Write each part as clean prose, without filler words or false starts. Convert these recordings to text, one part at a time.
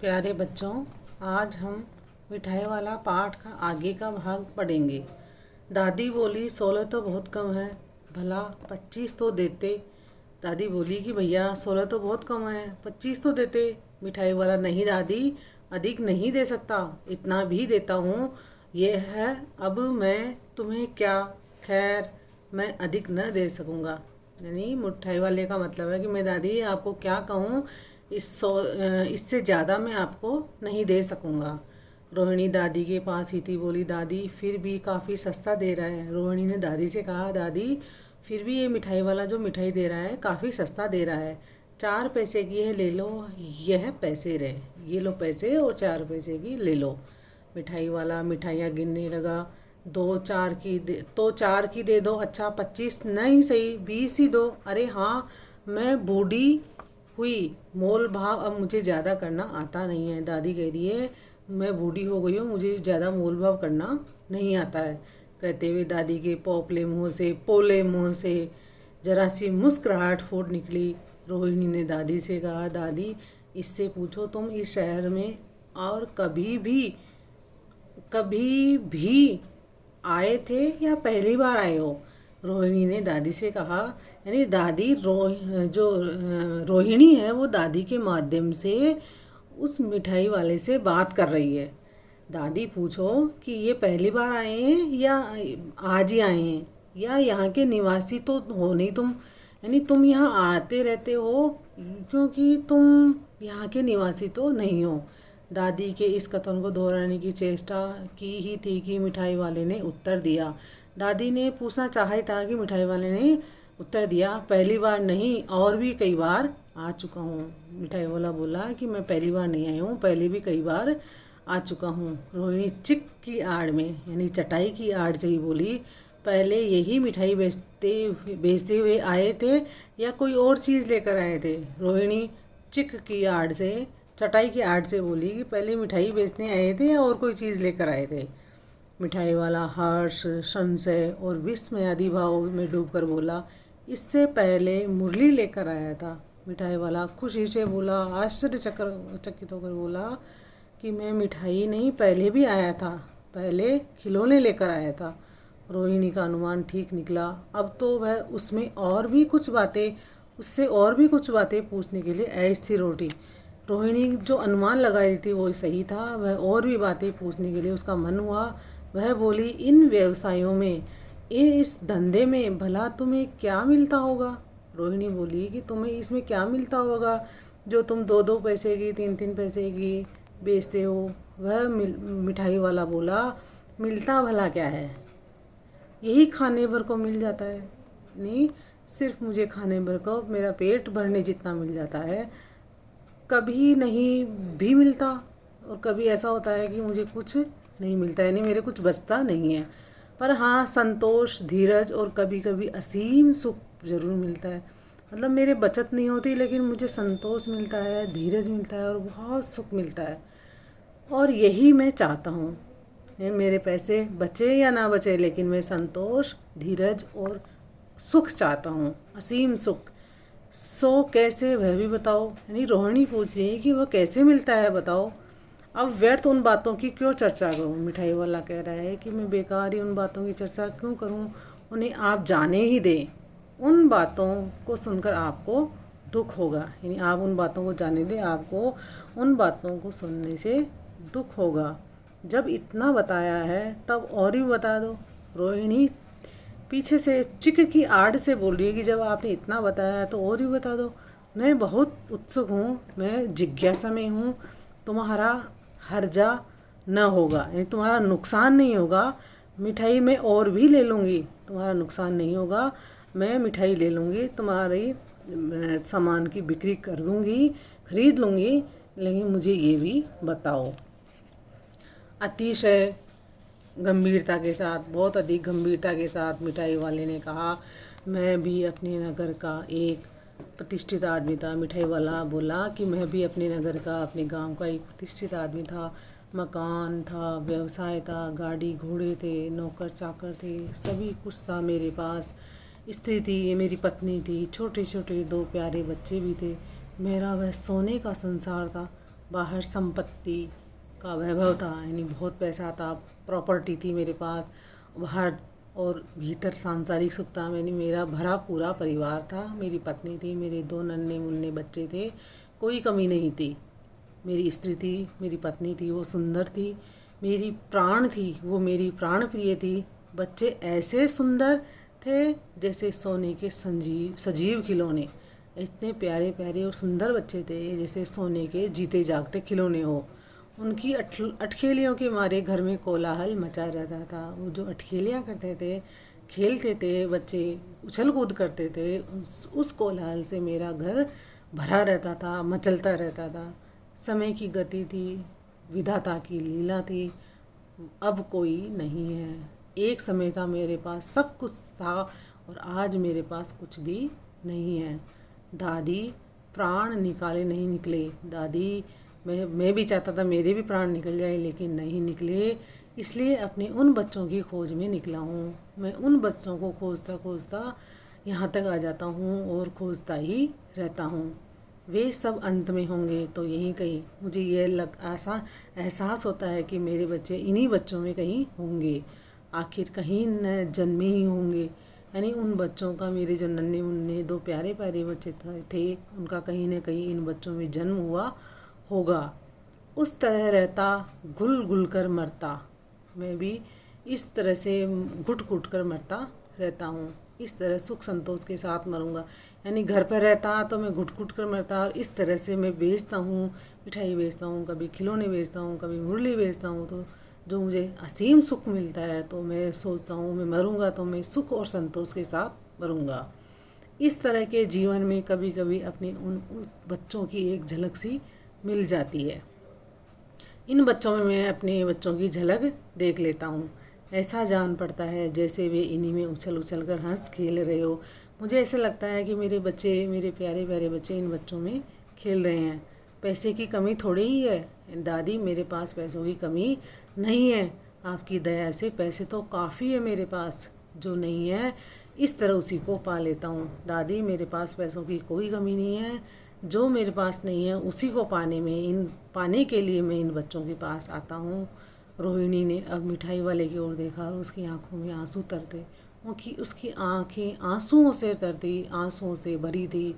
प्यारे बच्चों, आज हम मिठाई वाला पाठ का आगे का भाग पढ़ेंगे। दादी बोली 16 तो बहुत कम है, भला 25 तो देते। दादी बोली कि भैया 16 तो बहुत कम है, 25 तो देते। मिठाई वाला नहीं दादी, अधिक नहीं दे सकता, इतना भी देता हूँ। यह है, अब मैं तुम्हें क्या, खैर मैं अधिक न दे सकूँगा। यानी मिठाई वाले का मतलब है कि मैं दादी आपको क्या कहूँ, इससे ज़्यादा मैं आपको नहीं दे सकूँगा। रोहिणी दादी के पास ही थी, बोली दादी फिर भी काफ़ी सस्ता दे रहा है। रोहिणी ने दादी से कहा दादी फिर भी ये मिठाई वाला जो मिठाई दे रहा है काफ़ी सस्ता दे रहा है। 4 पैसे की है, ले लो, यह पैसे रहे, ये लो पैसे और 4 पैसे की ले लो। मिठाई वाला मिठाइयाँ गिनने लगा। 4 की दे दो। अच्छा 25 नहीं सही, 20 ही दो। अरे हाँ, मैं बूढ़ी हुई, मोल भाव अब मुझे ज़्यादा करना आता नहीं है। दादी कह रही है मैं बूढ़ी हो गई हूँ, मुझे ज़्यादा मोल भाव करना नहीं आता है। कहते हुए दादी के पोले मुँह से जरा सी मुस्कुराहट फूट निकली। रोहिणी ने दादी से कहा दादी इससे पूछो तुम इस शहर में और कभी भी आए थे या पहली बार आए हो। रोहिणी ने दादी से कहा। यानी दादी रोहिणी है वो दादी के माध्यम से उस मिठाई वाले से बात कर रही है। दादी पूछो कि ये पहली बार आए हैं या आज ही आए हैं, या यहाँ के निवासी तो हो नहीं तुम, यानी तुम यहाँ आते रहते हो, क्योंकि तुम यहाँ के निवासी तो नहीं हो। दादी के इस कथन को दोहराने की चेष्टा की ही थी कि मिठाई वाले ने उत्तर दिया। दादी ने पूछना चाहा ही था कि मिठाई वाले ने उत्तर दिया पहली बार नहीं, और भी कई बार आ चुका हूँ। मिठाई वाला बोला कि मैं पहली बार नहीं आई हूँ, पहले भी कई बार आ चुका हूँ। रोहिणी चिक की आड़ में यानी चटाई की आड़ से ही बोली पहले यही मिठाई बेचते हुए आए थे या कोई और चीज़ लेकर आए थे। रोहिणी चिक की आड़ से चटाई की आड़ से बोली कि पहले मिठाई बेचने आए थे या और कोई चीज़ लेकर आए थे। मिठाई वाला हर्ष, संशय और विस्मय आदि भाव में डूबकर बोला इससे पहले मुरली लेकर आया था। मिठाई वाला खुशी से बोला, आश्चर्यचकित होकर बोला कि मैं मिठाई नहीं, पहले भी आया था, पहले खिलौने लेकर आया था। रोहिणी का अनुमान ठीक निकला। अब तो वह उससे और भी कुछ बातें पूछने के लिए अस्थिर उठी। रोहिणी जो अनुमान लगाई थी वो सही था, वह और भी बातें पूछने के लिए उसका मन हुआ। वह बोली इन व्यवसायों में, इस धंधे में भला तुम्हें क्या मिलता होगा। रोहिणी बोली कि तुम्हें इसमें क्या मिलता होगा जो तुम 2-2 पैसे की, 3-3 पैसे की बेचते हो। वह मिठाई वाला बोला मिलता भला क्या है, यही खाने भर को मिल जाता है। नहीं, सिर्फ मुझे खाने भर को, मेरा पेट भरने जितना मिल जाता है, कभी नहीं भी मिलता। और कभी ऐसा होता है कि मुझे कुछ नहीं मिलता, यानी मेरे कुछ बचता नहीं है। पर हाँ, संतोष, धीरज और कभी कभी असीम सुख ज़रूर मिलता है। मतलब मेरे बचत नहीं होती, लेकिन मुझे संतोष मिलता है, धीरज मिलता है और बहुत सुख मिलता है। और यही मैं चाहता हूँ, मेरे पैसे बचे या ना बचे, लेकिन मैं संतोष, धीरज और सुख चाहता हूँ, असीम सुख। सो कैसे, वह भी बताओ। यानी रोहिणी पूछ रही है कि वह कैसे मिलता है, बताओ। अब व्यर्थ उन बातों की क्यों चर्चा करूं। मिठाई वाला कह रहा है कि मैं बेकार ही उन बातों की चर्चा क्यों करूं, उन्हें आप जाने ही दें। उन बातों को सुनकर आपको दुख होगा, यानी आप उन बातों को जाने दें, आपको उन बातों को सुनने से दुख होगा। जब इतना बताया है तब और भी बता दो। रोहिणी पीछे से चिक की आड़ से बोल रही है कि जब आपने इतना बताया है तो और भी बता दो। मैं बहुत उत्सुक हूँ, मैं जिज्ञासा में हूँ, तुम्हारा हर्जा न होगा, यानी तुम्हारा नुकसान नहीं होगा। मिठाई मैं और भी ले लूँगी, तुम्हारा नुकसान नहीं होगा। मैं मिठाई ले लूँगी, तुम्हारी सामान की बिक्री कर दूँगी, खरीद लूँगी, लेकिन मुझे ये भी बताओ। अतिशय गंभीरता के साथ, बहुत अधिक गंभीरता के साथ मिठाई वाले ने कहा मैं भी अपने नगर का एक प्रतिष्ठित आदमी था। मिठाई वाला बोला कि मैं भी अपने नगर का, अपने गांव का एक प्रतिष्ठित आदमी था। मकान था, व्यवसाय था, गाड़ी घोड़े थे, नौकर चाकर थे, सभी कुछ था मेरे पास। स्त्री थी, मेरी पत्नी थी, छोटे छोटे 2 प्यारे बच्चे भी थे। मेरा वह सोने का संसार था। बाहर संपत्ति का वैभव था, यानी बहुत पैसा था, प्रॉपर्टी थी मेरे पास बाहर, और भीतर सांसारिक सुख था। यानी मेरा भरा पूरा परिवार था, मेरी पत्नी थी, मेरे 2 नन्हे मुन्ने बच्चे थे, कोई कमी नहीं थी। मेरी स्त्री थी, मेरी पत्नी थी, वो सुंदर थी, मेरी प्राण थी, वो मेरी प्राण प्रिय थी। बच्चे ऐसे सुंदर थे जैसे सोने के सजीव खिलौने, इतने प्यारे प्यारे और सुंदर बच्चे थे जैसे सोने के जीते जागते खिलौने हो। उनकी अटखेलियों के मारे घर में कोलाहल मचा रहता था। वो जो अटखेलियाँ करते थे, खेलते थे बच्चे, उछल कूद करते थे, उस कोलाहल से मेरा घर भरा रहता था, मचलता रहता था। समय की गति थी, विधाता की लीला थी, अब कोई नहीं है। एक समय था मेरे पास सब कुछ था और आज मेरे पास कुछ भी नहीं है। दादी, प्राण निकाले नहीं निकले। दादी, मैं भी चाहता था मेरे भी प्राण निकल जाए, लेकिन नहीं निकले, इसलिए अपने उन बच्चों की खोज में निकला हूँ। मैं उन बच्चों को खोजता खोजता यहाँ तक आ जाता हूँ और खोजता ही रहता हूँ। वे सब अंत में होंगे तो यहीं कहीं। मुझे यह ऐसा एहसास होता है कि मेरे बच्चे इन्हीं बच्चों में कहीं होंगे, आखिर कहीं न जन्मे ही होंगे। यानी उन बच्चों का, मेरे जो नन्हे मुन्ने 2 प्यारे प्यारे बच्चे थे, उनका कहीं न कहीं इन बच्चों में जन्म हुआ होगा। उस तरह रहता, घुल घुल कर मरता। मैं भी इस तरह से घुट घुट कर मरता रहता हूँ, इस तरह सुख संतोष के साथ मरूंगा। यानी घर पर रहता तो मैं घुट घुट कर मरता, और इस तरह से मैं बेचता हूँ, मिठाई बेचता हूँ, कभी खिलौने बेचता हूँ, कभी मुरली बेचता हूँ, तो जो मुझे असीम सुख मिलता है, तो मैं सोचता हूँ मैं मरूंगा तो मैं सुख और संतोष के साथ मरूंगा। इस तरह के जीवन में कभी कभी अपने उन बच्चों की एक झलक सी मिल जाती है। इन बच्चों में मैं अपने बच्चों की झलक देख लेता हूँ। ऐसा जान पड़ता है जैसे वे इन्हीं में उछल उछल कर हंस खेल रहे हो। मुझे ऐसा लगता है कि मेरे बच्चे, मेरे प्यारे प्यारे बच्चे इन बच्चों में खेल रहे हैं। पैसे की कमी थोड़ी ही है दादी, मेरे पास पैसों की कमी नहीं है। आपकी दया से पैसे तो काफ़ी है मेरे पास, जो नहीं है इस तरह उसी को पा लेता हूँ। दादी, मेरे पास पैसों की कोई कमी नहीं है, जो मेरे पास नहीं है उसी को पाने के लिए मैं इन बच्चों के पास आता हूँ। रोहिणी ने अब मिठाई वाले की ओर देखा और उसकी आंखों में आंसू तरते, उसकी आंखें आंसुओं से तरती, आंसुओं से भरी थी।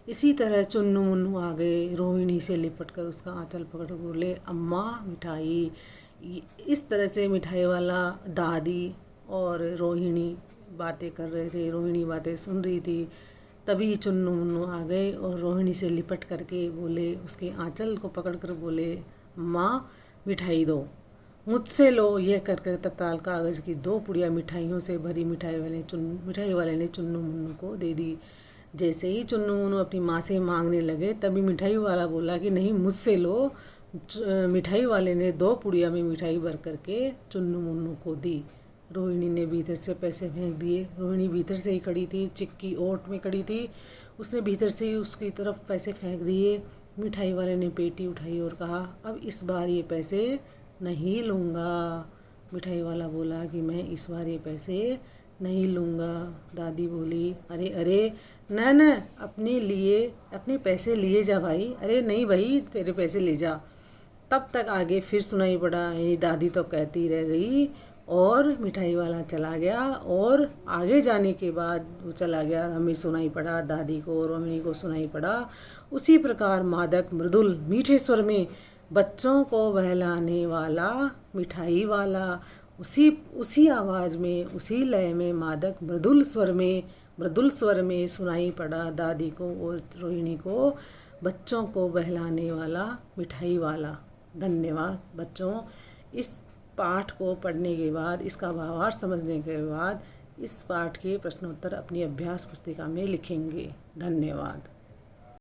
इसी तरह चुन्नू मुन्नू आ गए, रोहिणी से लिपट कर उसका आंचल पकड़ बोले, अम्मा मिठाई। इस तरह से मिठाई वाला, दादी और रोहिणी बातें कर रहे थे, रोहिणी बातें सुन रही थी। तभी चुन्नू मुन्नू आ गए और रोहिणी से लिपट करके बोले, उसके आंचल को पकड़ कर बोले, माँ मिठाई दो, मुझसे लो। यह कर कर तत्काल कागज़ की 2 पुड़िया मिठाइयों से भरी मिठाई वाले ने चुन्नू मुन्नू को दे दी। जैसे ही चुन्नू मुन्नू अपनी माँ से मांगने लगे, तभी मिठाई वाला बोला कि नहीं, मुझसे लो। मिठाई वाले ने 2 पुड़िया में मिठाई भर करके चुन्नू मुन्नू को दी। रोहिणी ने भीतर से पैसे फेंक दिए। रोहिणी भीतर से ही खड़ी थी, चिक्की ओट में खड़ी थी, उसने भीतर से ही उसकी तरफ पैसे फेंक दिए। मिठाई वाले ने पेटी उठाई और कहा, अब इस बार ये पैसे नहीं लूँगा। मिठाई वाला बोला कि मैं इस बार ये पैसे नहीं लूँगा। दादी बोली, अरे अरे, न न, अपने पैसे लिए जा भाई। अरे नहीं भाई, तेरे पैसे ले जा। तब तक आगे फिर सुनाई पड़ा, ये दादी तो कहती रह गई और मिठाई वाला चला गया, और आगे जाने के बाद वो चला गया, हमें सुनाई पड़ा, दादी को, रोहिणी को सुनाई पड़ा। उसी प्रकार मादक मृदुल मीठे स्वर में बच्चों को बहलाने वाला मिठाई वाला, उसी आवाज़ में, उसी लय में, मादक मृदुल स्वर में सुनाई पड़ा दादी को और रोहिणी को, बच्चों को बहलाने वाला मिठाई वाला। धन्यवाद बच्चों। इस पाठ को पढ़ने के बाद, इसका भावार्थ समझने के बाद, इस पाठ के प्रश्नोत्तर अपनी अभ्यास पुस्तिका में लिखेंगे। धन्यवाद।